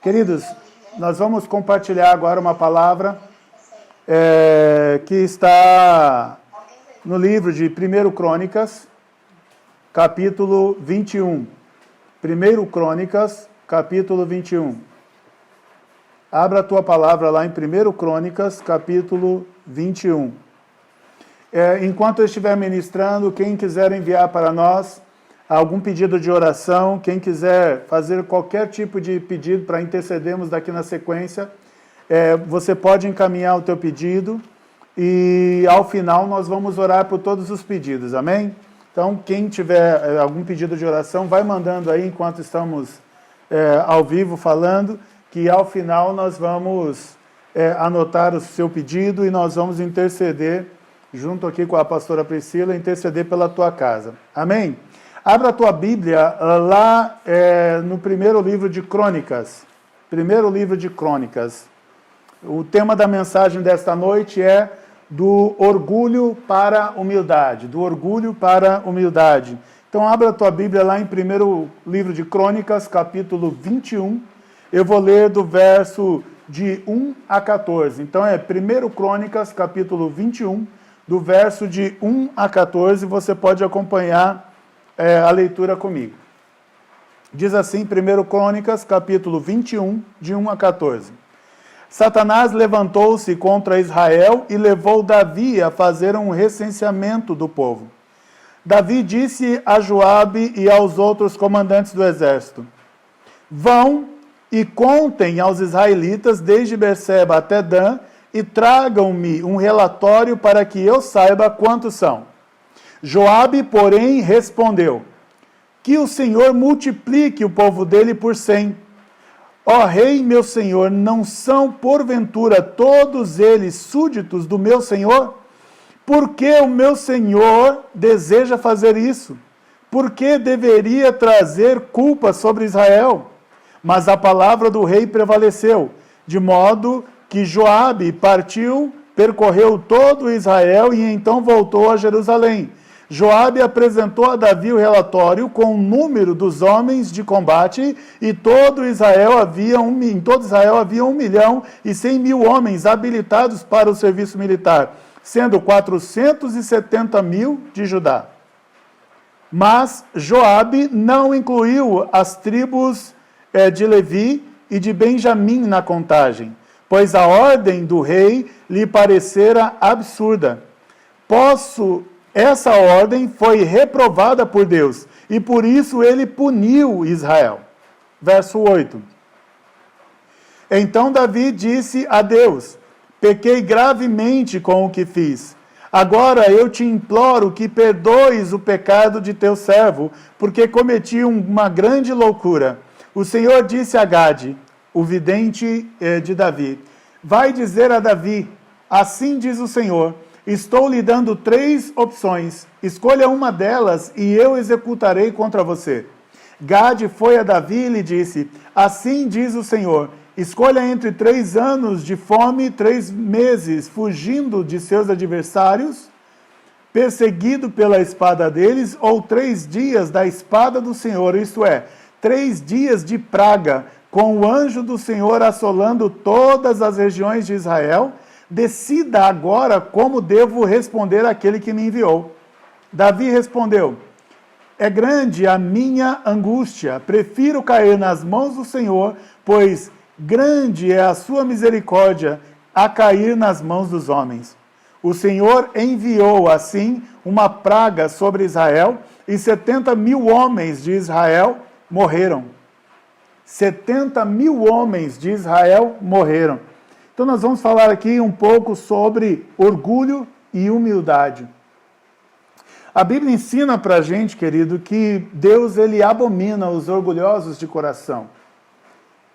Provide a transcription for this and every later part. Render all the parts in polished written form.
Queridos, nós vamos compartilhar agora uma palavra que está no livro de 1 Crônicas, capítulo 21. 1 Crônicas, capítulo 21. Abra a tua palavra lá em 1 Crônicas, capítulo 21. Enquanto eu estiver ministrando, quem quiser enviar para nós algum pedido de oração, quem quiser fazer qualquer tipo de pedido para intercedermos daqui na sequência, você pode encaminhar o teu pedido e ao final nós vamos orar por todos os pedidos, amém? Então, quem tiver algum pedido de oração, vai mandando aí enquanto estamos ao vivo falando, que ao final nós vamos anotar o seu pedido e nós vamos interceder, junto aqui com a pastora Priscila, interceder pela tua casa. Amém? Abra a tua Bíblia lá no primeiro livro de Crônicas. Primeiro livro de Crônicas. O tema da mensagem desta noite é do orgulho para a humildade. Do orgulho para a humildade. Então abra a tua Bíblia lá em primeiro livro de Crônicas, capítulo 21. Eu vou ler do verso de 1 a 14. Então 1 Crônicas, capítulo 21, do verso de 1 a 14. Você pode acompanhar a leitura comigo. Diz assim, 1 Crônicas, capítulo 21, de 1 a 14. Satanás levantou-se contra Israel e levou Davi a fazer um recenseamento do povo. Davi disse a Joabe e aos outros comandantes do exército: vão e contem aos israelitas desde Berseba até Dan e tragam-me um relatório para que eu saiba quantos são. Joabe, porém, respondeu: que o Senhor multiplique o povo dele por 100. Ó rei, meu senhor, não são porventura todos eles súditos do meu senhor? Por que o meu senhor deseja fazer isso? Por que deveria trazer culpa sobre Israel? Mas a palavra do rei prevaleceu, de modo que Joabe partiu, percorreu todo Israel e então voltou a Jerusalém. Joabe apresentou a Davi o relatório com o número dos homens de combate e em todo Israel havia 1.100.000 homens habilitados para o serviço militar, sendo 470.000 de Judá. Mas Joabe não incluiu as tribos de Levi e de Benjamim na contagem, pois a ordem do rei lhe parecera absurda. Essa ordem foi reprovada por Deus, e por isso ele puniu Israel. Verso 8. Então Davi disse a Deus: pequei gravemente com o que fiz. Agora eu te imploro que perdoes o pecado de teu servo, porque cometi uma grande loucura. O Senhor disse a Gade, o vidente de Davi: vai dizer a Davi, assim diz o Senhor: estou lhe dando 3 opções. Escolha uma delas e eu executarei contra você. Gade foi a Davi e lhe disse: assim diz o Senhor: escolha entre 3 anos de fome, 3 meses fugindo de seus adversários, perseguido pela espada deles, ou 3 dias da espada do Senhor, isto é, 3 dias de praga, com o anjo do Senhor assolando todas as regiões de Israel. Decida agora como devo responder àquele que me enviou. Davi respondeu: é grande a minha angústia, prefiro cair nas mãos do Senhor, pois grande é a sua misericórdia a cair nas mãos dos homens. O Senhor enviou assim uma praga sobre Israel e 70.000 homens de Israel morreram. 70.000 homens de Israel morreram. Então nós vamos falar aqui um pouco sobre orgulho e humildade. A Bíblia ensina para a gente, querido, que Deus ele abomina os orgulhosos de coração.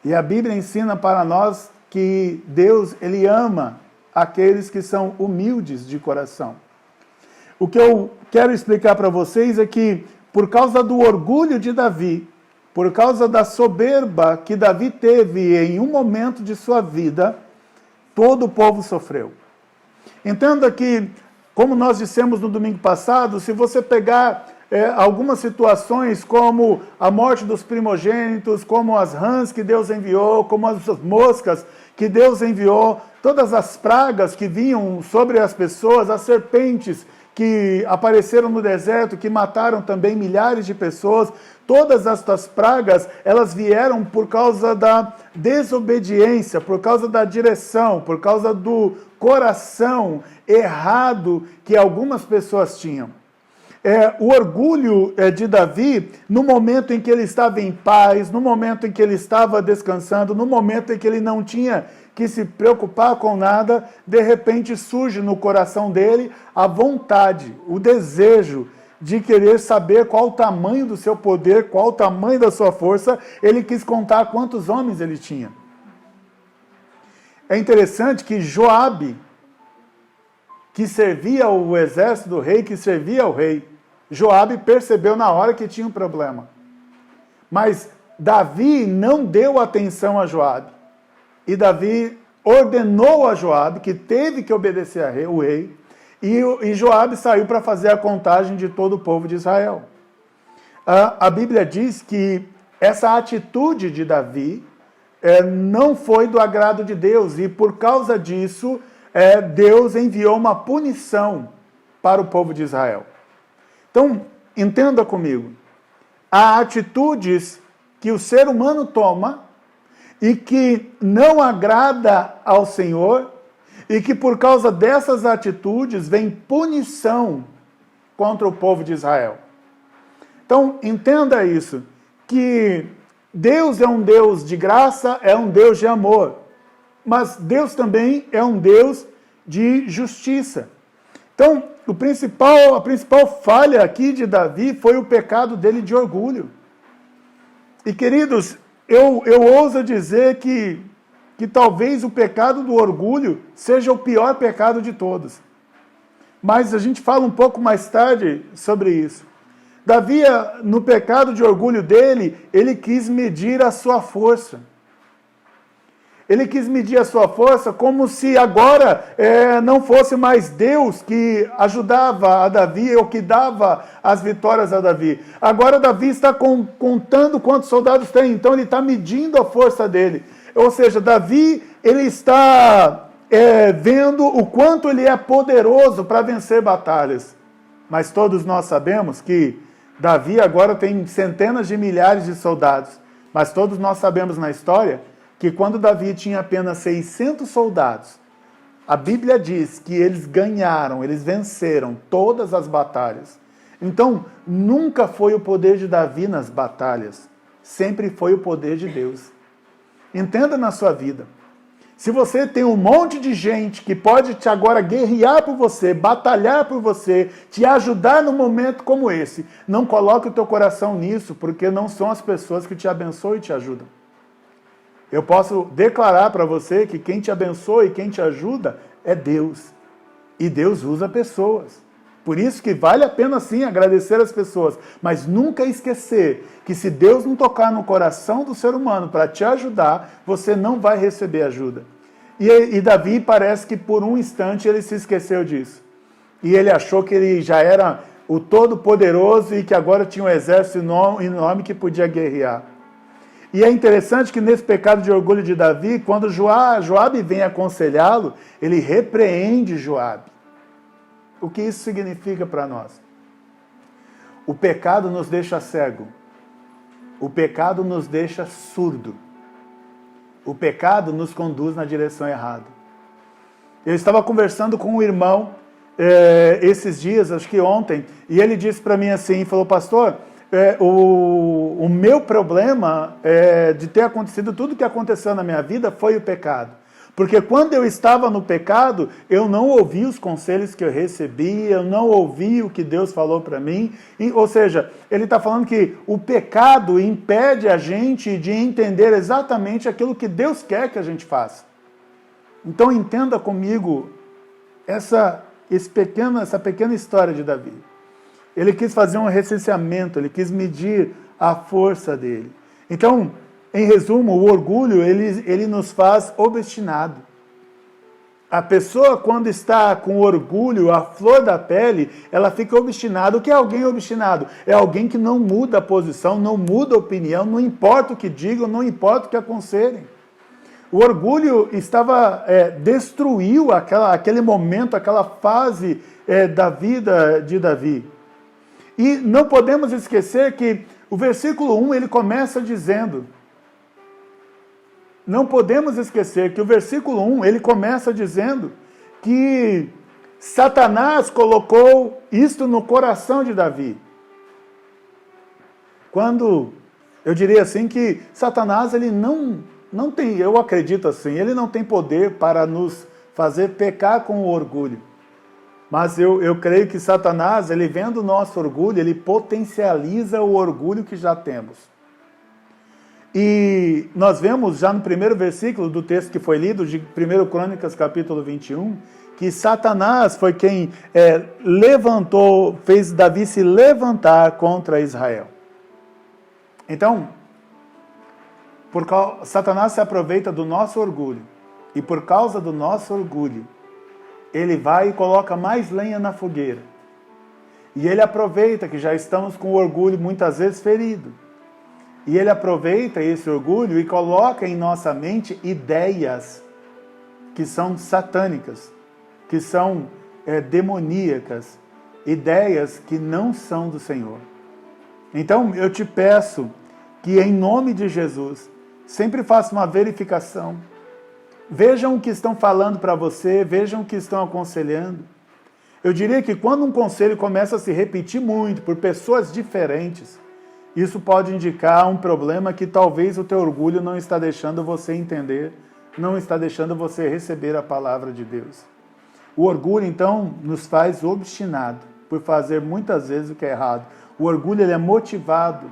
E a Bíblia ensina para nós que Deus ele ama aqueles que são humildes de coração. O que eu quero explicar para vocês é que por causa do orgulho de Davi, por causa da soberba que Davi teve em um momento de sua vida, todo o povo sofreu. Entenda que, como nós dissemos no domingo passado, se você pegar algumas situações como a morte dos primogênitos, como as rãs que Deus enviou, como as moscas que Deus enviou, todas as pragas que vinham sobre as pessoas, as serpentes que apareceram no deserto, que mataram também milhares de pessoas, todas estas pragas, elas vieram por causa da desobediência, por causa da direção, por causa do coração errado que algumas pessoas tinham. O orgulho de Davi, no momento em que ele estava em paz, no momento em que ele estava descansando, no momento em que ele não tinha que se preocupar com nada, de repente surge no coração dele a vontade, o desejo de querer saber qual o tamanho do seu poder, qual o tamanho da sua força. Ele quis contar quantos homens ele tinha. É interessante que Joabe, que servia o exército do rei, que servia ao rei, Joabe percebeu na hora que tinha um problema. Mas Davi não deu atenção a Joabe. E Davi ordenou a Joabe, que teve que obedecer ao rei, e Joabe saiu para fazer a contagem de todo o povo de Israel. A Bíblia diz que essa atitude de Davi não foi do agrado de Deus, e por causa disso, Deus enviou uma punição para o povo de Israel. Então, entenda comigo, há atitudes que o ser humano toma e que não agrada ao Senhor, e que por causa dessas atitudes vem punição contra o povo de Israel. Então, entenda isso, que Deus é um Deus de graça, é um Deus de amor, mas Deus também é um Deus de justiça. Então, a principal falha aqui de Davi foi o pecado dele de orgulho. E, queridos, eu ouso dizer que talvez o pecado do orgulho seja o pior pecado de todos. Mas a gente fala um pouco mais tarde sobre isso. Davi, no pecado de orgulho dele, ele quis medir a sua força. Ele quis medir a sua força como se agora não fosse mais Deus que ajudava a Davi ou que dava as vitórias a Davi. Agora Davi está contando quantos soldados tem, então ele está medindo a força dele. Ou seja, Davi ele está vendo o quanto ele é poderoso para vencer batalhas. Mas todos nós sabemos que Davi agora tem centenas de milhares de soldados. Mas todos nós sabemos na história que quando Davi tinha apenas 600 soldados, a Bíblia diz que eles ganharam, eles venceram todas as batalhas. Então, nunca foi o poder de Davi nas batalhas, sempre foi o poder de Deus. Entenda na sua vida. Se você tem um monte de gente que pode te agora guerrear por você, batalhar por você, te ajudar num momento como esse, não coloque o teu coração nisso, porque não são as pessoas que te abençoam e te ajudam. Eu posso declarar para você que quem te abençoa e quem te ajuda é Deus. E Deus usa pessoas. Por isso que vale a pena sim agradecer as pessoas, mas nunca esquecer que se Deus não tocar no coração do ser humano para te ajudar, você não vai receber ajuda. E Davi parece que por um instante ele se esqueceu disso. E ele achou que ele já era o Todo-Poderoso e que agora tinha um exército enorme que podia guerrear. E é interessante que nesse pecado de orgulho de Davi, quando Joabe vem aconselhá-lo, ele repreende Joabe. O que isso significa para nós? O pecado nos deixa cego. O pecado nos deixa surdo. O pecado nos conduz na direção errada. Eu estava conversando com um irmão esses dias, acho que ontem, e ele disse para mim assim, falou, pastor, o meu problema de ter acontecido tudo o que aconteceu na minha vida foi o pecado. Porque quando eu estava no pecado, eu não ouvi os conselhos que eu recebi, eu não ouvi o que Deus falou para mim. Ou seja, ele está falando que o pecado impede a gente de entender exatamente aquilo que Deus quer que a gente faça. Então entenda comigo essa pequena história de Davi. Ele quis fazer um recenseamento, ele quis medir a força dele. Então, em resumo, o orgulho, ele nos faz obstinado. A pessoa, quando está com orgulho, a flor da pele, ela fica obstinada. O que é alguém obstinado? É alguém que não muda a posição, não muda a opinião, não importa o que digam, não importa o que aconselhem. O orgulho destruiu aquele momento, aquela fase da vida de Davi. E não podemos esquecer que o versículo 1, ele começa dizendo... Não podemos esquecer que o versículo 1, ele começa dizendo que Satanás colocou isto no coração de Davi. Quando, eu diria assim, que Satanás, ele não tem, eu acredito assim, ele não tem poder para nos fazer pecar com o orgulho. Mas eu creio que Satanás, ele vendo o nosso orgulho, ele potencializa o orgulho que já temos. E nós vemos já no primeiro versículo do texto que foi lido, de 1 Crônicas capítulo 21, que Satanás foi quem fez Davi se levantar contra Israel. Então, Satanás se aproveita do nosso orgulho, e por causa do nosso orgulho, ele vai e coloca mais lenha na fogueira. E ele aproveita que já estamos com o orgulho muitas vezes ferido. E ele aproveita esse orgulho e coloca em nossa mente ideias que são satânicas, que são demoníacas, ideias que não são do Senhor. Então, eu te peço que, em nome de Jesus, sempre faça uma verificação. Vejam o que estão falando para você, vejam o que estão aconselhando. Eu diria que quando um conselho começa a se repetir muito por pessoas diferentes, isso pode indicar um problema que talvez o teu orgulho não está deixando você entender, não está deixando você receber a palavra de Deus. O orgulho, então, nos faz obstinado por fazer muitas vezes o que é errado. O orgulho, ele é motivado,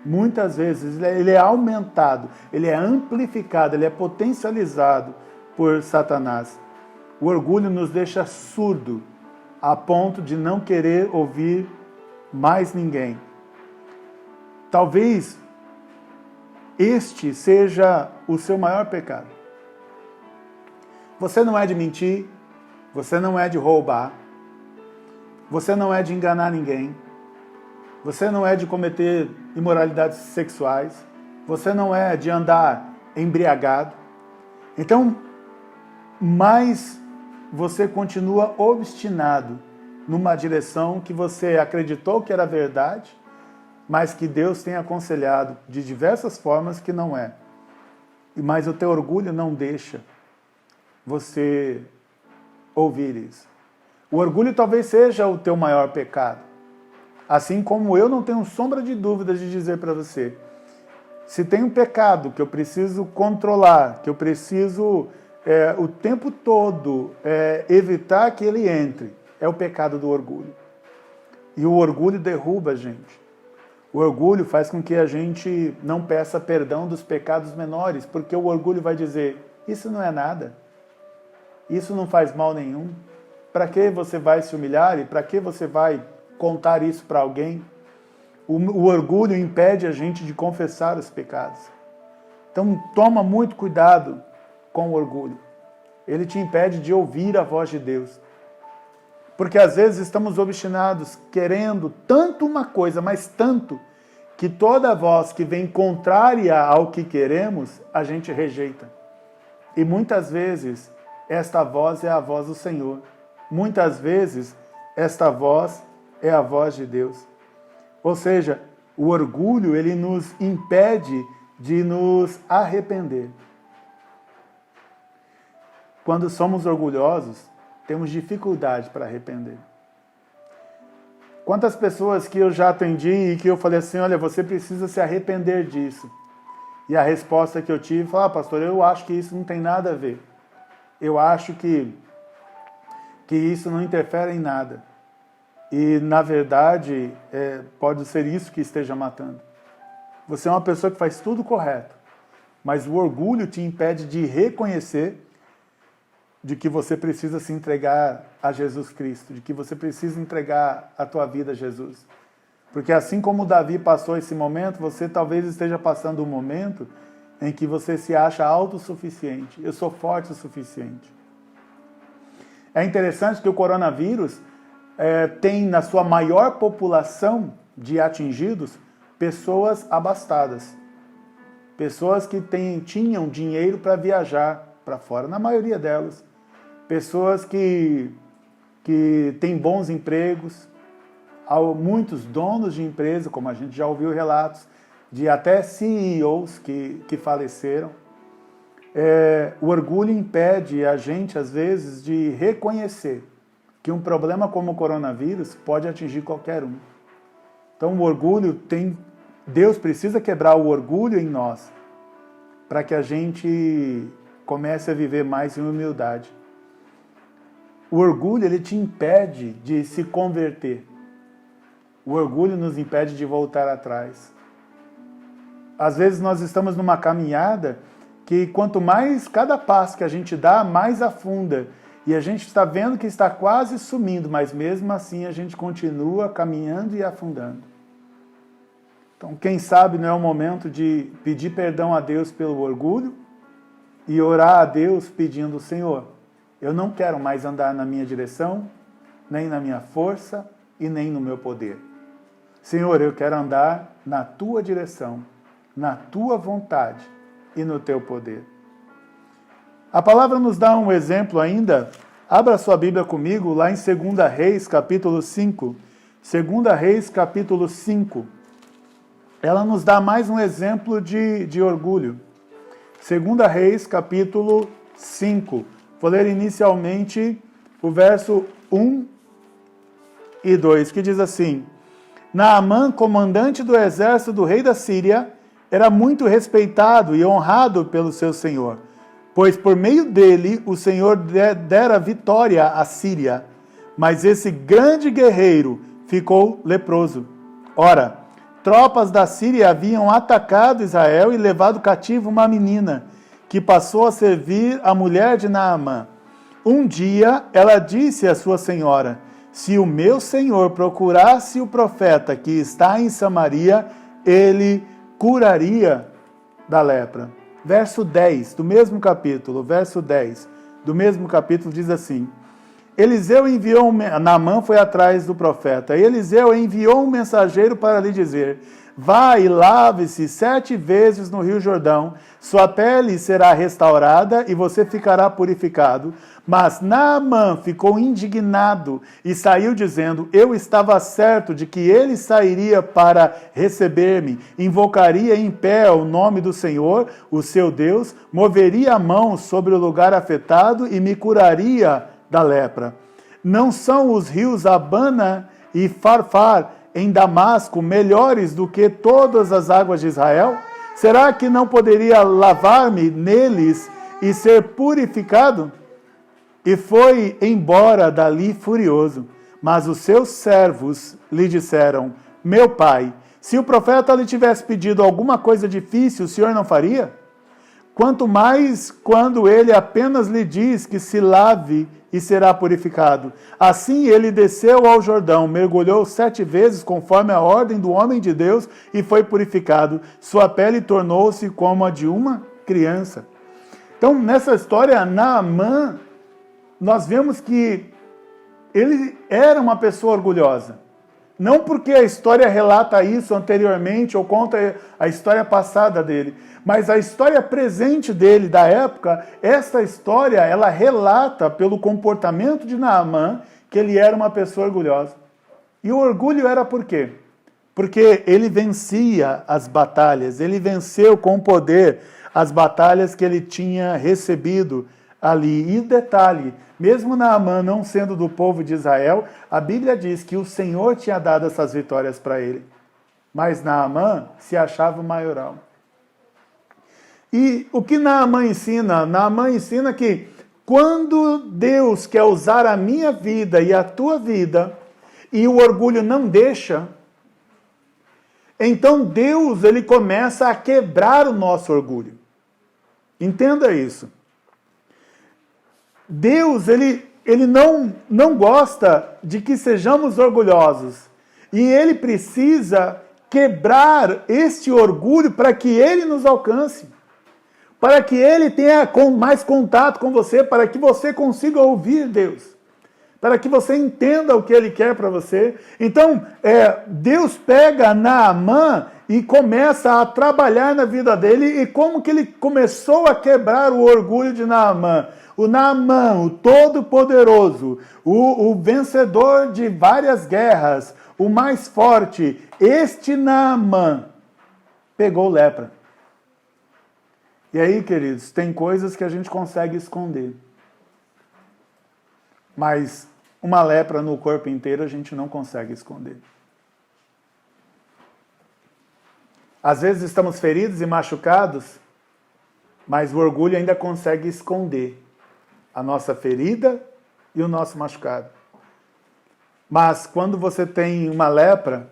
muitas vezes, ele é aumentado, ele é amplificado, ele é potencializado por Satanás. O orgulho nos deixa surdo, a ponto de não querer ouvir mais ninguém. Talvez este seja o seu maior pecado. Você não é de mentir, você não é de roubar, você não é de enganar ninguém, você não é de cometer imoralidades sexuais, você não é de andar embriagado. Então, mas você continua obstinado numa direção que você acreditou que era verdade, mas que Deus tem aconselhado de diversas formas que não é. Mas o teu orgulho não deixa você ouvir isso. O orgulho talvez seja o teu maior pecado. Assim como eu não tenho sombra de dúvidas de dizer para você, se tem um pecado que eu preciso controlar, que eu preciso o tempo todo evitar que ele entre, é o pecado do orgulho. E o orgulho derruba a gente. O orgulho faz com que a gente não peça perdão dos pecados menores, porque o orgulho vai dizer, isso não é nada, isso não faz mal nenhum, para que você vai se humilhar e para que você vai contar isso para alguém? O orgulho impede a gente de confessar os pecados. Então toma muito cuidado com o orgulho. Ele te impede de ouvir a voz de Deus. Porque às vezes estamos obstinados, querendo tanto uma coisa, mas tanto, que toda voz que vem contrária ao que queremos, a gente rejeita. E muitas vezes, esta voz é a voz do Senhor. Muitas vezes, esta voz é a voz de Deus. Ou seja, o orgulho, ele nos impede de nos arrepender. Quando somos orgulhosos, temos dificuldade para arrepender. Quantas pessoas que eu já atendi e que eu falei assim, olha, você precisa se arrepender disso. E a resposta que eu tive foi, pastor, eu acho que isso não tem nada a ver. Eu acho que isso não interfere em nada. E, na verdade, pode ser isso que esteja matando. Você é uma pessoa que faz tudo correto, mas o orgulho te impede de reconhecer de que você precisa se entregar a Jesus Cristo, de que você precisa entregar a tua vida a Jesus. Porque assim como Davi passou esse momento, você talvez esteja passando um momento em que você se acha autossuficiente. Eu sou forte o suficiente. É interessante que o coronavírus tem na sua maior população de atingidos pessoas abastadas. Pessoas que tinham dinheiro para viajar para fora, na maioria delas. Pessoas que têm bons empregos, muitos donos de empresa, como a gente já ouviu relatos, de até CEOs que faleceram. O orgulho impede a gente, às vezes, de reconhecer que um problema como o coronavírus pode atingir qualquer um. Então o orgulho Deus precisa quebrar o orgulho em nós para que a gente comece a viver mais em humildade. O orgulho, ele te impede de se converter. O orgulho nos impede de voltar atrás. Às vezes nós estamos numa caminhada que quanto mais cada passo que a gente dá, mais afunda. E a gente está vendo que está quase sumindo, mas mesmo assim a gente continua caminhando e afundando. Então, quem sabe não é o momento de pedir perdão a Deus pelo orgulho e orar a Deus pedindo: Senhor, eu não quero mais andar na minha direção, nem na minha força e nem no meu poder. Senhor, eu quero andar na Tua direção, na Tua vontade e no Teu poder. A palavra nos dá um exemplo ainda. Abra sua Bíblia comigo lá em 2 Reis, capítulo 5. 2 Reis, capítulo 5. Ela nos dá mais um exemplo de orgulho. 2 Reis, capítulo 5. Vou ler inicialmente o verso 1 e 2, que diz assim: Naamã, comandante do exército do rei da Síria, era muito respeitado e honrado pelo seu senhor, pois por meio dele o Senhor dera vitória à Síria. Mas esse grande guerreiro ficou leproso. Ora, tropas da Síria haviam atacado Israel e levado cativo uma menina, que passou a servir a mulher de Naamã. Um dia ela disse à sua senhora: se o meu senhor procurasse o profeta que está em Samaria, ele curaria da lepra. Verso 10 do mesmo capítulo, diz assim: Naamã foi atrás do profeta. Eliseu enviou um mensageiro para lhe dizer: vá e lave-se 7 vezes no Rio Jordão, sua pele será restaurada e você ficará purificado. Mas Naamã ficou indignado e saiu dizendo: eu estava certo de que ele sairia para receber-me, invocaria em pé o nome do Senhor, o seu Deus, moveria a mão sobre o lugar afetado e me curaria da lepra. Não são os rios Abana e Farfar em Damasco melhores do que todas as águas de Israel? Será que não poderia lavar-me neles e ser purificado? E foi embora dali furioso. Mas os seus servos lhe disseram: meu pai, se o profeta lhe tivesse pedido alguma coisa difícil, o senhor não faria? Quanto mais quando ele apenas lhe diz que se lave e será purificado. Assim ele desceu ao Jordão, mergulhou 7 vezes conforme a ordem do homem de Deus e foi purificado. Sua pele tornou-se como a de uma criança. Então, nessa história, Naamã, nós vemos que ele era uma pessoa orgulhosa. Não porque a história relata isso anteriormente ou conta a história passada dele, mas a história presente dele, da época, essa história, ela relata pelo comportamento de Naamã que ele era uma pessoa orgulhosa. E o orgulho era por quê? Porque ele vencia as batalhas, ele venceu com poder as batalhas que ele tinha recebido ali. E detalhe, mesmo Naamã não sendo do povo de Israel, a Bíblia diz que o Senhor tinha dado essas vitórias para ele. Mas Naamã se achava o maioral. E o que Naamã ensina? Naamã ensina que quando Deus quer usar a minha vida e a tua vida, e o orgulho não deixa, então Deus ele começa a quebrar o nosso orgulho. Entenda isso. Deus ele não gosta de que sejamos orgulhosos. E ele precisa quebrar este orgulho para que ele nos alcance. Para que ele tenha mais contato com você, para que você consiga ouvir Deus. para que você entenda o que ele quer para você. Então, Deus pega Naamã e começa a trabalhar na vida dele, e como que ele começou a quebrar o orgulho de Naamã. O Naamã, o todo-poderoso, o vencedor de várias guerras, o mais forte, este Naamã pegou lepra. E aí, queridos, tem coisas que a gente consegue esconder. Mas uma lepra no corpo inteiro a gente não consegue esconder. Às vezes estamos feridos e machucados, mas o orgulho ainda consegue esconder a nossa ferida e o nosso machucado. Mas quando você tem uma lepra,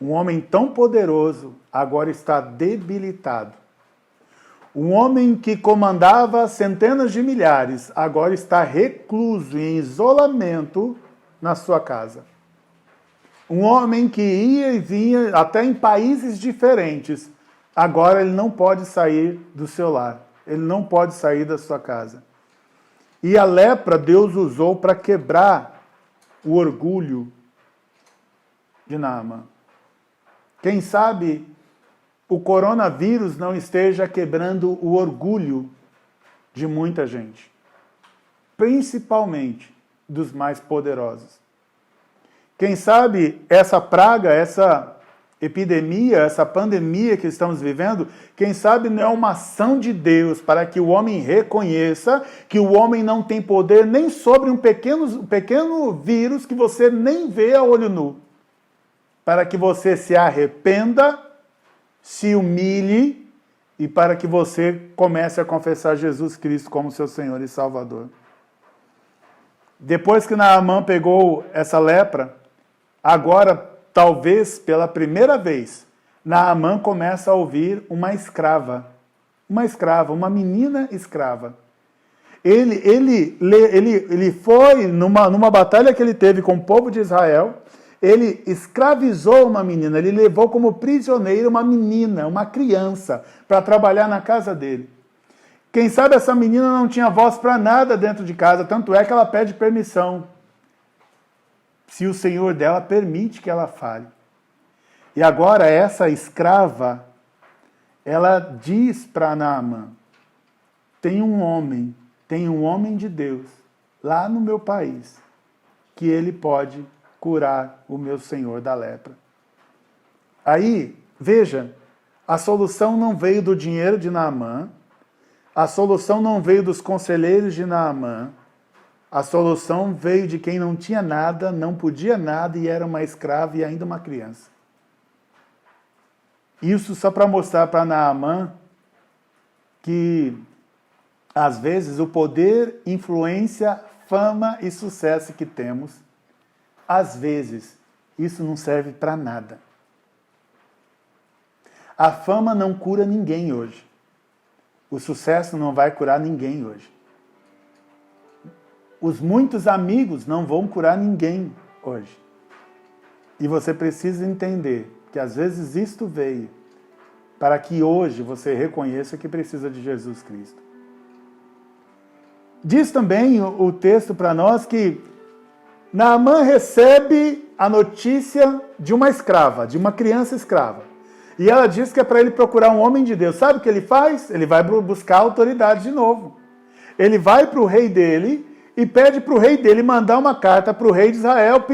um homem tão poderoso agora está debilitado. Um homem que comandava centenas de milhares agora está recluso, em isolamento na sua casa. Um homem que ia e vinha até em países diferentes, agora ele não pode sair do seu lar. Ele não pode sair da sua casa. E a lepra Deus usou para quebrar o orgulho de Naamã. Quem sabe o coronavírus não esteja quebrando o orgulho de muita gente, principalmente dos mais poderosos. Quem sabe essa praga, essa epidemia, essa pandemia que estamos vivendo, quem sabe não é uma ação de Deus para que o homem reconheça que o homem não tem poder nem sobre um pequeno vírus que você nem vê a olho nu, para que você se arrependa, se humilhe e para que você comece a confessar Jesus Cristo como seu Senhor e Salvador. Depois que Naamã pegou essa lepra, agora, talvez pela primeira vez, Naamã começa a ouvir uma escrava, uma menina escrava. Ele foi numa batalha que ele teve com o povo de Israel. Ele escravizou uma menina, ele levou como prisioneira uma menina, uma criança, para trabalhar na casa dele. Quem sabe essa menina não tinha voz para nada dentro de casa, tanto é que ela pede permissão, se o senhor dela permite que ela fale. E agora essa escrava, ela diz para Naamã, tem um homem de Deus, lá no meu país, que ele pode curar o meu senhor da lepra. Aí, veja, a solução não veio do dinheiro de Naamã, a solução não veio dos conselheiros de Naamã, a solução veio de quem não tinha nada, não podia nada e era uma escrava e ainda uma criança. Isso só para mostrar para Naamã que, às vezes, o poder, influência, fama e sucesso que temos, às vezes, isso não serve para nada. A fama não cura ninguém hoje. O sucesso não vai curar ninguém hoje. Os muitos amigos não vão curar ninguém hoje. E você precisa entender que às vezes isto veio para que hoje você reconheça que precisa de Jesus Cristo. Diz também o texto para nós que Naamã recebe a notícia de uma escrava, de uma criança escrava. E ela diz que é para ele procurar um homem de Deus. Sabe o que ele faz? Ele vai buscar autoridade de novo. Ele vai para o rei dele e pede para o rei dele mandar uma carta para o rei de Israel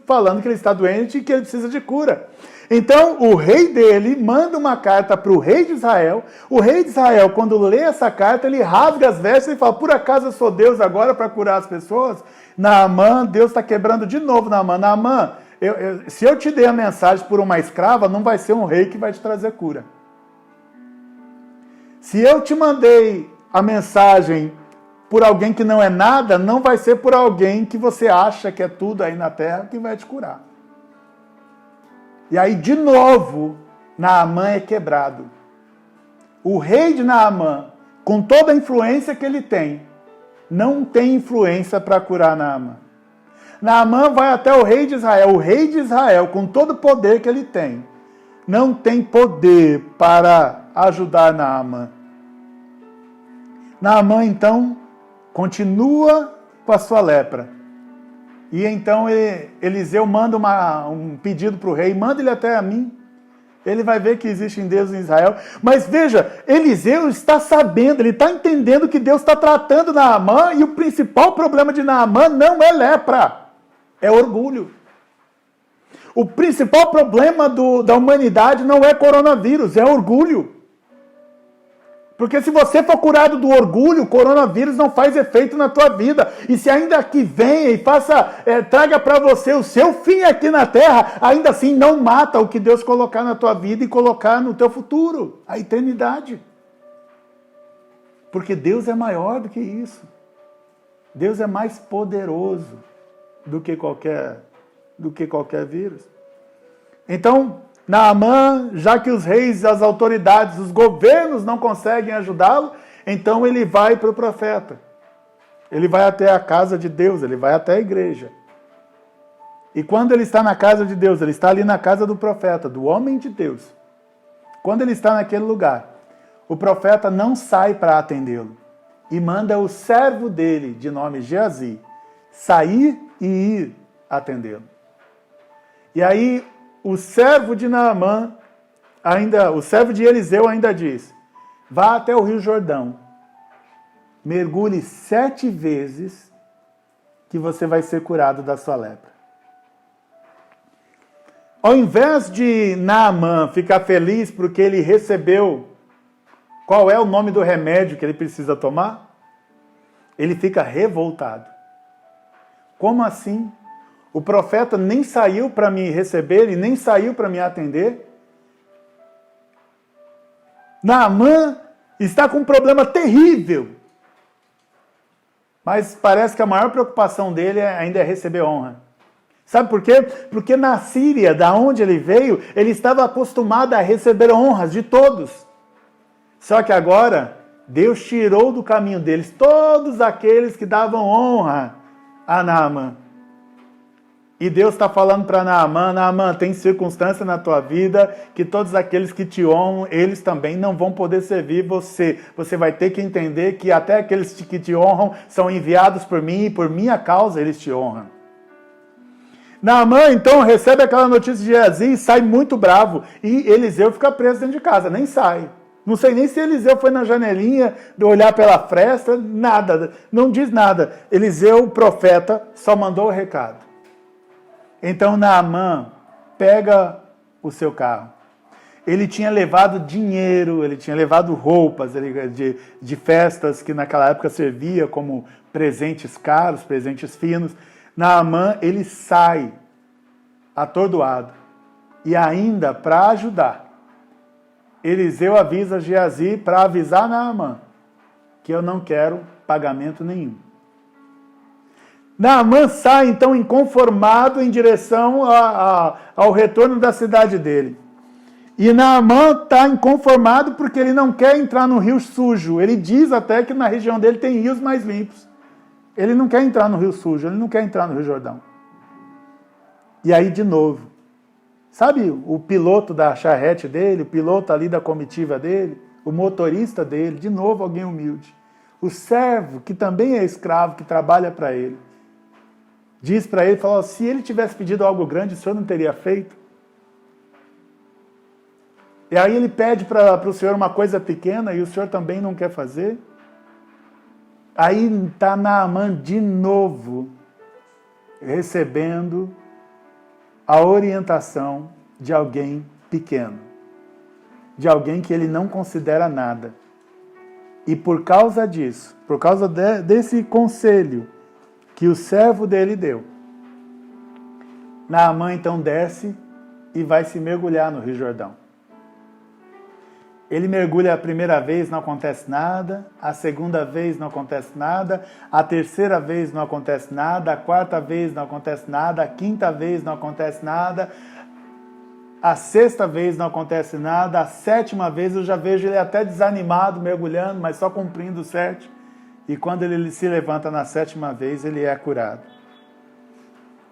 falando que ele está doente e que ele precisa de cura. Então, o rei dele manda uma carta para o rei de Israel. O rei de Israel, quando lê essa carta, ele rasga as vestes e fala, por acaso eu sou Deus agora para curar as pessoas? Naamã, Deus está quebrando de novo Naamã. Naamã, se eu te dei a mensagem por uma escrava, não vai ser um rei que vai te trazer cura. Se eu te mandei a mensagem por alguém que não é nada, não vai ser por alguém que você acha que é tudo aí na terra que vai te curar. E aí, de novo, Naamã é quebrado. O rei de Naamã, com toda a influência que ele tem, não tem influência para curar Naamã. Naamã vai até o rei de Israel. O rei de Israel, com todo o poder que ele tem, não tem poder para ajudar Naamã. Naamã, então, continua com a sua lepra. E então Eliseu manda um pedido para o rei, manda ele até a mim. Ele vai ver que existe Deus em Israel. Mas veja, Eliseu está sabendo, ele está entendendo que Deus está tratando Naamã, e o principal problema de Naamã não é lepra, é orgulho. O principal problema da humanidade não é coronavírus, é orgulho. Porque se você for curado do orgulho, o coronavírus não faz efeito na tua vida. E se ainda que venha e traga para você o seu fim aqui na terra, ainda assim não mata o que Deus colocar na tua vida e colocar no teu futuro, a eternidade. Porque Deus é maior do que isso. Deus é mais poderoso do que qualquer vírus. Então, Naamã, já que os reis, as autoridades, os governos não conseguem ajudá-lo, então ele vai para o profeta. Ele vai até a casa de Deus, ele vai até a igreja. E quando ele está na casa de Deus, ele está ali na casa do profeta, do homem de Deus. Quando ele está naquele lugar, o profeta não sai para atendê-lo e manda o servo dele, de nome Geazi, sair e ir atendê-lo. E aí, o servo de Naamã, o servo de Eliseu ainda diz: vá até o Rio Jordão, mergulhe 7 vezes que você vai ser curado da sua lepra. Ao invés de Naamã ficar feliz porque ele recebeu qual é o nome do remédio que ele precisa tomar, ele fica revoltado. Como assim? O profeta nem saiu para me receber e nem saiu para me atender. Naamã está com um problema terrível. Mas parece que a maior preocupação dele ainda é receber honra. Sabe por quê? Porque na Síria, da onde ele veio, ele estava acostumado a receber honras de todos. Só que agora, Deus tirou do caminho deles todos aqueles que davam honra a Naamã. E Deus está falando para Naamã: Naamã, tem circunstância na tua vida que todos aqueles que te honram, eles também não vão poder servir você. Você vai ter que entender que até aqueles que te honram são enviados por mim e por minha causa eles te honram. Naamã, então, recebe aquela notícia de Geazi e sai muito bravo. E Eliseu fica preso dentro de casa, nem sai. Não sei nem se Eliseu foi na janelinha, de olhar pela fresta, nada, não diz nada. Eliseu, o profeta, só mandou o recado. Então Naamã pega o seu carro. Ele tinha levado dinheiro, ele tinha levado roupas de festas que naquela época servia como presentes caros, presentes finos. Naamã, ele sai atordoado. E ainda para ajudar, Eliseu avisa Geazi para avisar Naamã que eu não quero pagamento nenhum. Naamã sai, então, inconformado em direção ao retorno da cidade dele. E Naamã está inconformado porque ele não quer entrar no rio sujo. Ele diz até que na região dele tem rios mais limpos. Ele não quer entrar no rio sujo, ele não quer entrar no Rio Jordão. E aí, de novo, sabe o piloto da charrete dele, o piloto ali da comitiva dele, o motorista dele, de novo alguém humilde. O servo, que também é escravo, que trabalha para ele. Diz para ele, fala: se ele tivesse pedido algo grande, o senhor não teria feito? E aí ele pede para o senhor uma coisa pequena e o senhor também não quer fazer? Aí está Naamã de novo recebendo a orientação de alguém pequeno, de alguém que ele não considera nada. E por causa disso, por causa desse conselho que o servo dele deu, Naamã então desce e vai se mergulhar no Rio Jordão. Ele mergulha a primeira vez, não acontece nada, a segunda vez não acontece nada, a terceira vez não acontece nada, a quarta vez não acontece nada, a quinta vez não acontece nada, a sexta vez não acontece nada, a sétima vez eu já vejo ele até desanimado, mergulhando, mas só cumprindo o certo. E quando ele se levanta na sétima vez, ele é curado.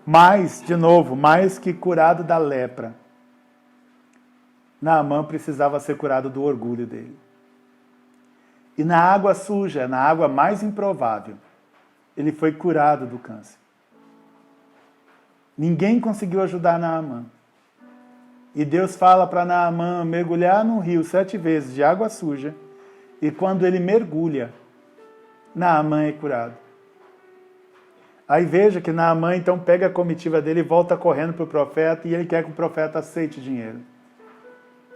Mas, de novo, mais que curado da lepra, Naamã precisava ser curado do orgulho dele. E na água suja, na água mais improvável, ele foi curado do câncer. Ninguém conseguiu ajudar Naamã. E Deus fala para Naamã mergulhar num rio 7 vezes de água suja. E quando ele mergulha, Naamã é curado. Aí veja que Naamã então pega a comitiva dele e volta correndo para o profeta e ele quer que o profeta aceite dinheiro.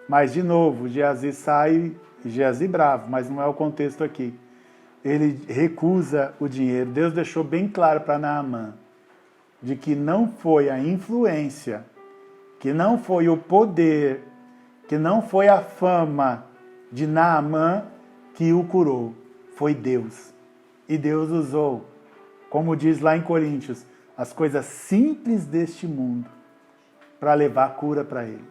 Mas de novo, Geazi sai, Geazi bravo, mas não é o contexto aqui. Ele recusa o dinheiro. Deus deixou bem claro para Naamã de que não foi a influência, que não foi o poder, que não foi a fama de Naamã que o curou. Foi Deus. E Deus usou, como diz lá em Coríntios, as coisas simples deste mundo para levar cura para ele.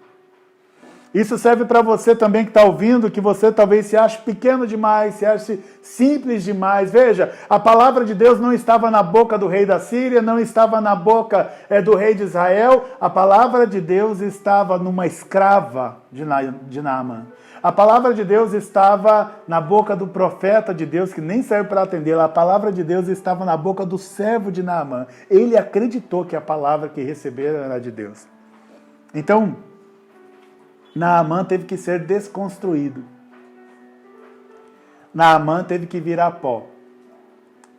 Isso serve para você também que está ouvindo, que você talvez se ache pequeno demais, se ache simples demais. Veja, a palavra de Deus não estava na boca do rei da Síria, não estava na boca do rei de Israel. A palavra de Deus estava numa escrava de Naamã. A palavra de Deus estava na boca do profeta de Deus, que nem saiu para atendê-la. A palavra de Deus estava na boca do servo de Naamã. Ele acreditou que a palavra que recebera era de Deus. Então, Naamã teve que ser desconstruído. Naamã teve que virar pó.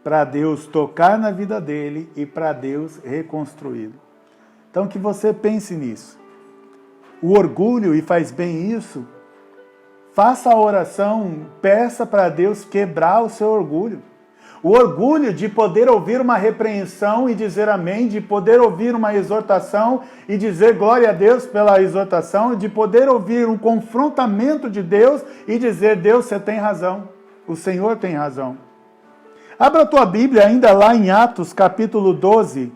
Para Deus tocar na vida dele e para Deus reconstruí-lo. Então que você pense nisso. O orgulho, e faz bem isso, faça a oração, peça para Deus quebrar o seu orgulho. O orgulho de poder ouvir uma repreensão e dizer amém, de poder ouvir uma exortação e dizer glória a Deus pela exortação, de poder ouvir um confrontamento de Deus e dizer, Deus, você tem razão, o Senhor tem razão. Abra a tua Bíblia ainda lá em Atos capítulo 12,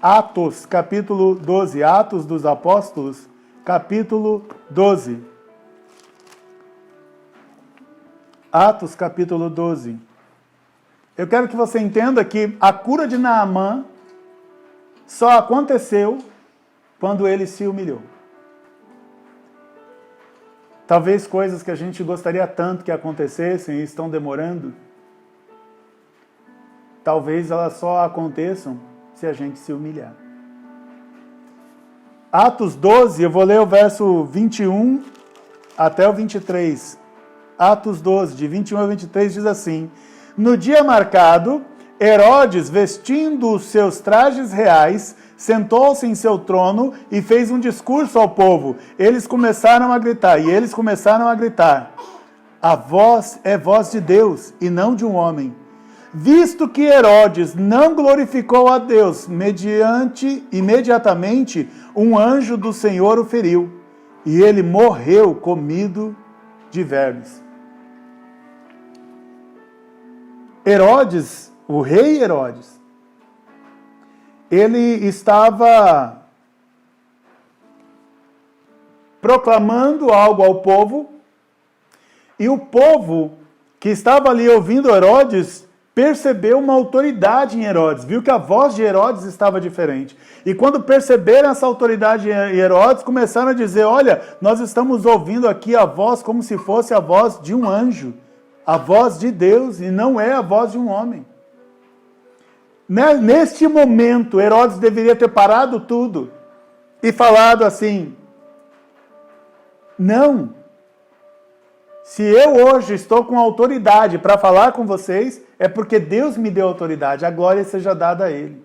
Atos capítulo 12, Atos dos Apóstolos, capítulo 12. Atos capítulo 12. Eu quero que você entenda que a cura de Naamã só aconteceu quando ele se humilhou. Talvez coisas que a gente gostaria tanto que acontecessem e estão demorando, talvez elas só aconteçam se a gente se humilhar. Atos 12, eu vou ler o verso 21 até o 23. Atos 12, de 21 a 23, diz assim: No dia marcado, Herodes, vestindo os seus trajes reais, sentou-se em seu trono e fez um discurso ao povo. Eles começaram a gritar, a voz é voz de Deus e não de um homem. Visto que Herodes não glorificou a Deus, imediatamente um anjo do Senhor o feriu, e ele morreu comido de vermes. Herodes, o rei Herodes, ele estava proclamando algo ao povo, e o povo que estava ali ouvindo Herodes percebeu uma autoridade em Herodes, viu que a voz de Herodes estava diferente. E quando perceberam essa autoridade em Herodes, começaram a dizer, olha, nós estamos ouvindo aqui a voz como se fosse a voz de um anjo, a voz de Deus, e não é a voz de um homem. Neste momento, Herodes deveria ter parado tudo e falado assim, não, se eu hoje estou com autoridade para falar com vocês, é porque Deus me deu autoridade, a glória seja dada a ele.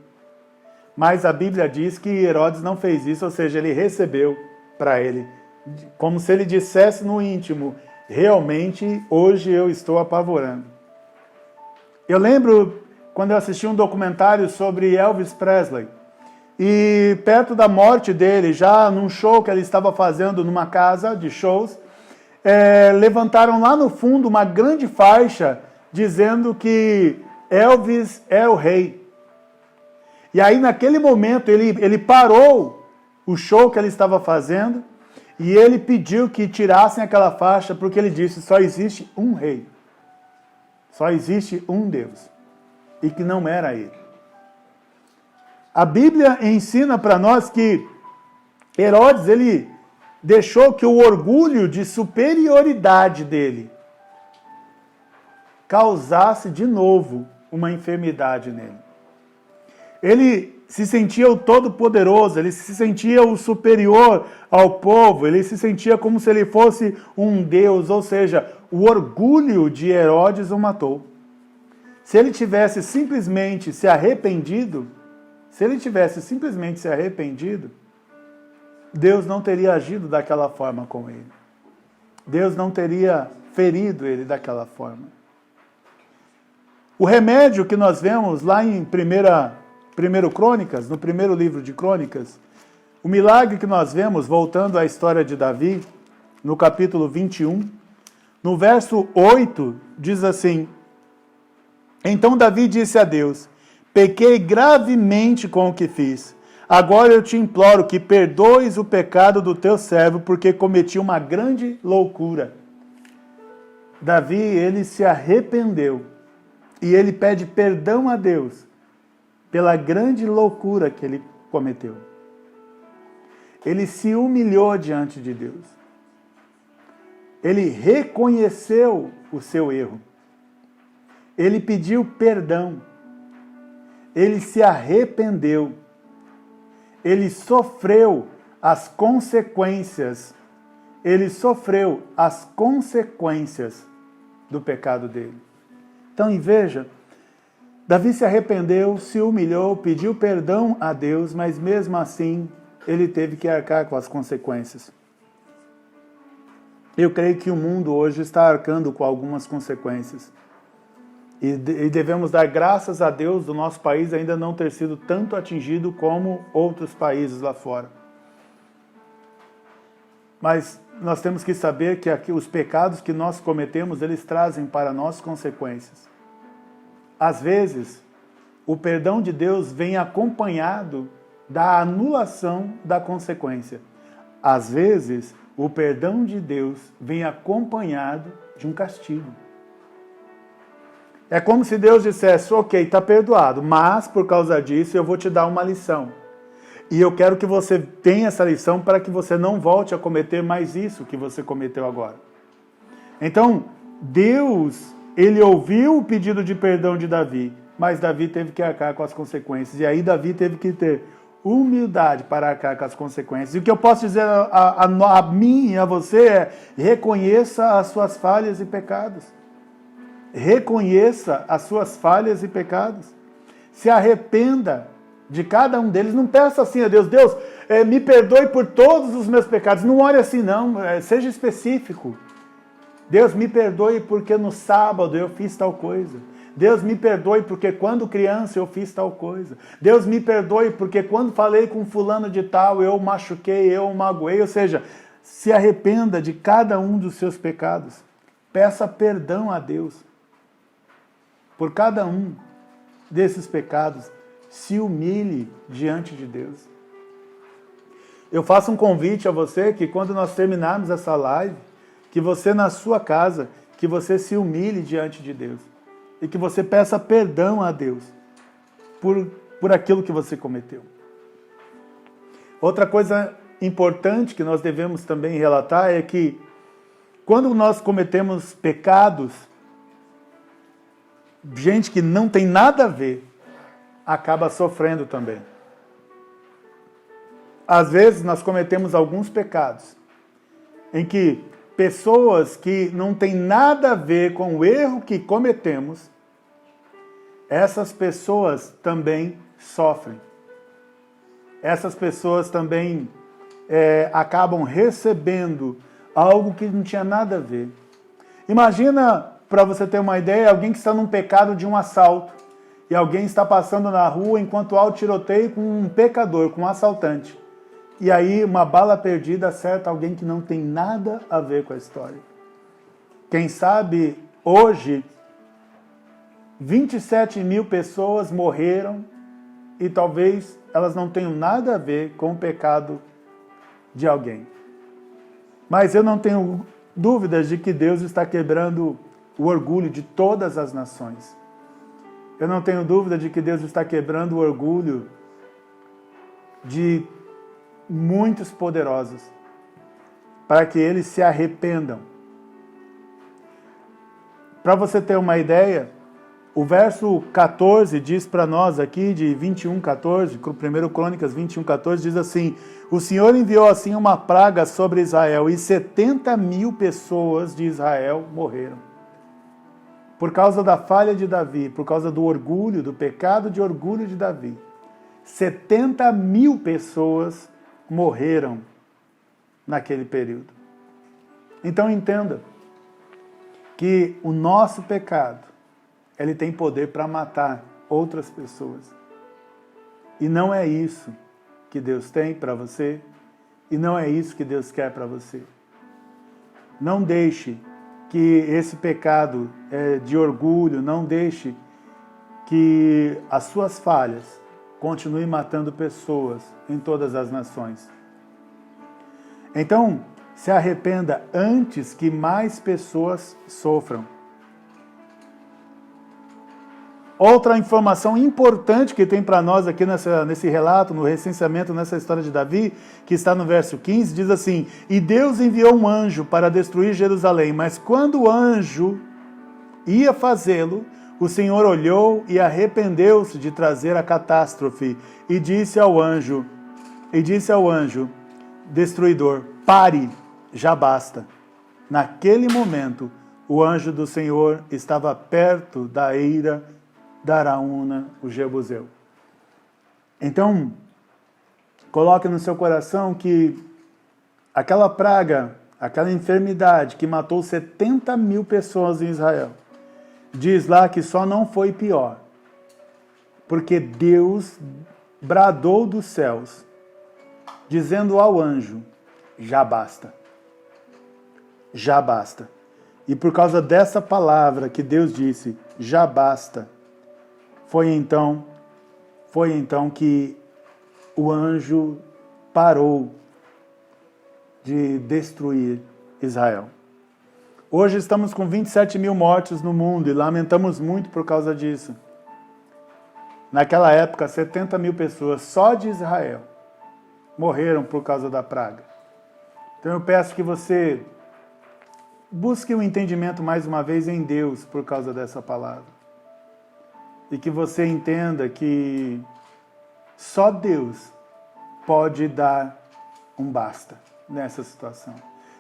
Mas a Bíblia diz que Herodes não fez isso, ou seja, ele recebeu para ele, como se ele dissesse no íntimo, realmente hoje eu estou apavorando. Eu lembro quando eu assisti um documentário sobre Elvis Presley, e perto da morte dele, já num show que ele estava fazendo numa casa de shows, levantaram lá no fundo uma grande faixa dizendo que Elvis é o rei. E aí naquele momento ele parou o show que ele estava fazendo e ele pediu que tirassem aquela faixa porque ele disse, só existe um rei, só existe um Deus e que não era ele. A Bíblia ensina para nós que Herodes, ele deixou que o orgulho de superioridade dele causasse de novo uma enfermidade nele. Ele se sentia o todo-poderoso, ele se sentia o superior ao povo, ele se sentia como se ele fosse um Deus, ou seja, o orgulho de Herodes o matou. Se ele tivesse simplesmente se arrependido, Deus não teria agido daquela forma com ele. Deus não teria ferido ele daquela forma. O remédio que nós vemos lá em 1 Crônicas, no primeiro livro de Crônicas, o milagre que nós vemos, voltando à história de Davi, no capítulo 21, no verso 8, diz assim: Então Davi disse a Deus: Pequei gravemente com o que fiz. Agora eu te imploro que perdoes o pecado do teu servo, porque cometi uma grande loucura. Davi, ele se arrependeu e ele pede perdão a Deus pela grande loucura que ele cometeu. Ele se humilhou diante de Deus. Ele reconheceu o seu erro. Ele pediu perdão. Ele se arrependeu. Ele sofreu as consequências. Ele sofreu as consequências do pecado dele. Então, veja, Davi se arrependeu, se humilhou, pediu perdão a Deus, mas mesmo assim, ele teve que arcar com as consequências. Eu creio que o mundo hoje está arcando com algumas consequências. E devemos dar graças a Deus do nosso país ainda não ter sido tanto atingido como outros países lá fora. Mas nós temos que saber que aqui, os pecados que nós cometemos, eles trazem para nós consequências. Às vezes, o perdão de Deus vem acompanhado da anulação da consequência. Às vezes, o perdão de Deus vem acompanhado de um castigo. É como se Deus dissesse: ok, está perdoado, mas por causa disso eu vou te dar uma lição. E eu quero que você tenha essa lição para que você não volte a cometer mais isso que você cometeu agora. Então, Deus, ele ouviu o pedido de perdão de Davi, mas Davi teve que arcar com as consequências. E aí Davi teve que ter humildade para arcar com as consequências. E o que eu posso dizer a mim e a você é: reconheça as suas falhas e pecados. Reconheça as suas falhas e pecados. Se arrependa de cada um deles. Não peça assim a Deus: Deus, me perdoe por todos os meus pecados. Não ore assim não, seja específico. Deus, me perdoe porque no sábado eu fiz tal coisa. Deus, me perdoe porque quando criança eu fiz tal coisa. Deus, me perdoe porque quando falei com fulano de tal eu machuquei, eu magoei. Ou seja, se arrependa de cada um dos seus pecados. Peça perdão a Deus por cada um desses pecados. Se humilhe diante de Deus. Eu faço um convite a você que quando nós terminarmos essa live, que você na sua casa, que você se humilhe diante de Deus. E que você peça perdão a Deus por aquilo que você cometeu. Outra coisa importante que nós devemos também relatar é que quando nós cometemos pecados, gente que não tem nada a ver, acaba sofrendo também. Às vezes nós cometemos alguns pecados em que pessoas que não têm nada a ver com o erro que cometemos, essas pessoas também sofrem. Essas pessoas também acabam recebendo algo que não tinha nada a ver. Imagina, para você ter uma ideia, alguém que está num pecado de um assalto e alguém está passando na rua enquanto há o tiroteio com um pecador, com um assaltante. E aí uma bala perdida acerta alguém que não tem nada a ver com a história. Quem sabe hoje 27 mil pessoas morreram e talvez elas não tenham nada a ver com o pecado de alguém. Mas eu não tenho dúvidas de que Deus está quebrando o orgulho de todas as nações. Eu não tenho dúvida de que Deus está quebrando o orgulho de muitos poderosos, para que eles se arrependam. Para você ter uma ideia, O verso 14 diz para nós aqui, de 21:14, 1 Crônicas 21:14, diz assim: o Senhor enviou assim uma praga sobre Israel e 70.000 pessoas de Israel morreram. Por causa da falha de Davi, por causa do orgulho, do pecado de orgulho de Davi. 70.000 pessoas morreram naquele período. Então entenda que o nosso pecado, ele tem poder para matar outras pessoas. E não é isso que Deus tem para você, e não é isso que Deus quer para você. Não deixe que esse pecado de orgulho, não deixe que as suas falhas continuem matando pessoas em todas as nações. Então, se arrependa antes que mais pessoas sofram. Outra informação importante que tem para nós aqui nesse relato, no recenseamento, nessa história de Davi, que está no verso 15, diz assim: e Deus enviou um anjo para destruir Jerusalém, mas quando o anjo ia fazê-lo, o Senhor olhou e arrependeu-se de trazer a catástrofe e disse ao anjo destruidor: pare, já basta. Naquele momento, o anjo do Senhor estava perto da eira da Araúna, o Jebuseu. Então, coloque no seu coração que aquela praga, aquela enfermidade que matou 70.000 pessoas em Israel, diz lá que só não foi pior, porque Deus bradou dos céus, dizendo ao anjo: já basta. Já basta. E por causa dessa palavra que Deus disse, já basta, foi então que o anjo parou de destruir Israel. Hoje estamos com 27.000 mortos no mundo e lamentamos muito por causa disso. Naquela época, 70.000 pessoas só de Israel morreram por causa da praga. Então eu peço que você busque o entendimento mais uma vez em Deus por causa dessa palavra. E que você entenda que só Deus pode dar um basta nessa situação.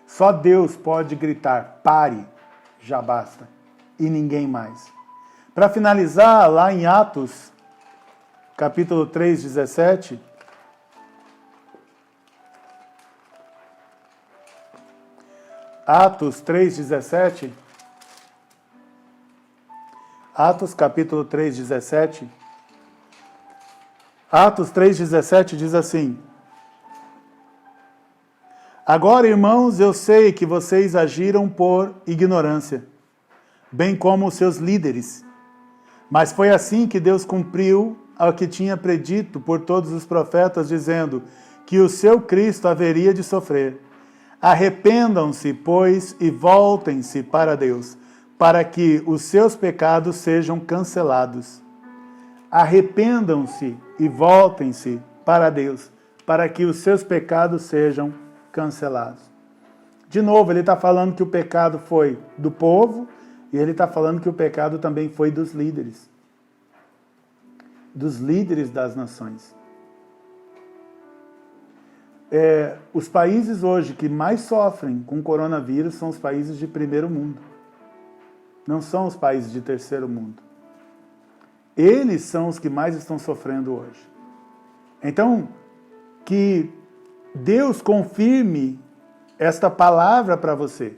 Só Deus pode gritar: pare, já basta. E ninguém mais. Para finalizar, lá em Atos, capítulo 3, 17... Atos 3:17, Atos capítulo 3:17, Atos 3:17 diz assim: agora, irmãos, eu sei que vocês agiram por ignorância, bem como os seus líderes, mas foi assim que Deus cumpriu ao que tinha predito por todos os profetas, dizendo que o seu Cristo haveria de sofrer. Arrependam-se, pois, e voltem-se para Deus, para que os seus pecados sejam cancelados. Arrependam-se e voltem-se para Deus, para que os seus pecados sejam cancelados. De novo, ele está falando que o pecado foi do povo, e ele está falando que o pecado também foi dos líderes das nações. Os países hoje que mais sofrem com o coronavírus são os países de primeiro mundo. Não são os países de terceiro mundo. Eles são os que mais estão sofrendo hoje. Então, que Deus confirme esta palavra para você.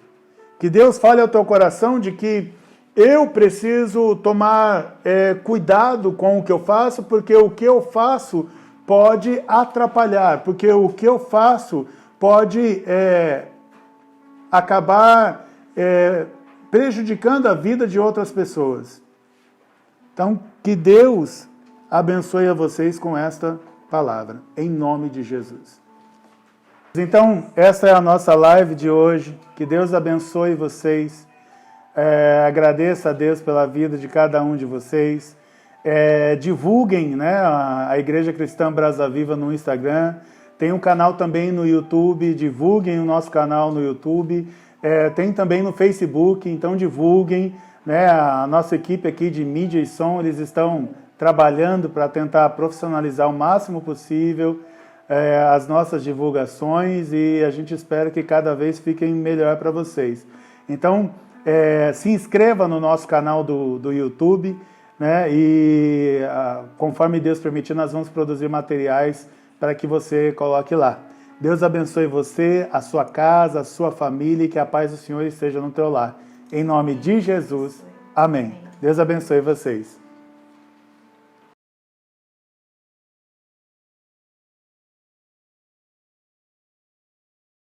Que Deus fale ao teu coração de que eu preciso tomar cuidado com o que eu faço, porque o que eu faço pode atrapalhar, porque o que eu faço pode acabar prejudicando a vida de outras pessoas. Então, que Deus abençoe a vocês com esta palavra, em nome de Jesus. Então, essa é a nossa live de hoje. Que Deus abençoe vocês. Agradeço a Deus pela vida de cada um de vocês. Divulguem, né, a Igreja Cristã Brasa Viva no Instagram. Tem um canal também no YouTube. Divulguem o nosso canal no YouTube. Tem também no Facebook, então divulguem. né? A nossa equipe aqui de mídia e som, eles estão trabalhando para tentar profissionalizar o máximo possível as nossas divulgações e a gente espera que cada vez fiquem melhor para vocês. Então, se inscreva no nosso canal do YouTube, né? E conforme Deus permitir, nós vamos produzir materiais para que você coloque lá. Deus abençoe você, a sua casa, a sua família e que a paz do Senhor esteja no teu lar. Em nome de Jesus, amém. Deus abençoe vocês.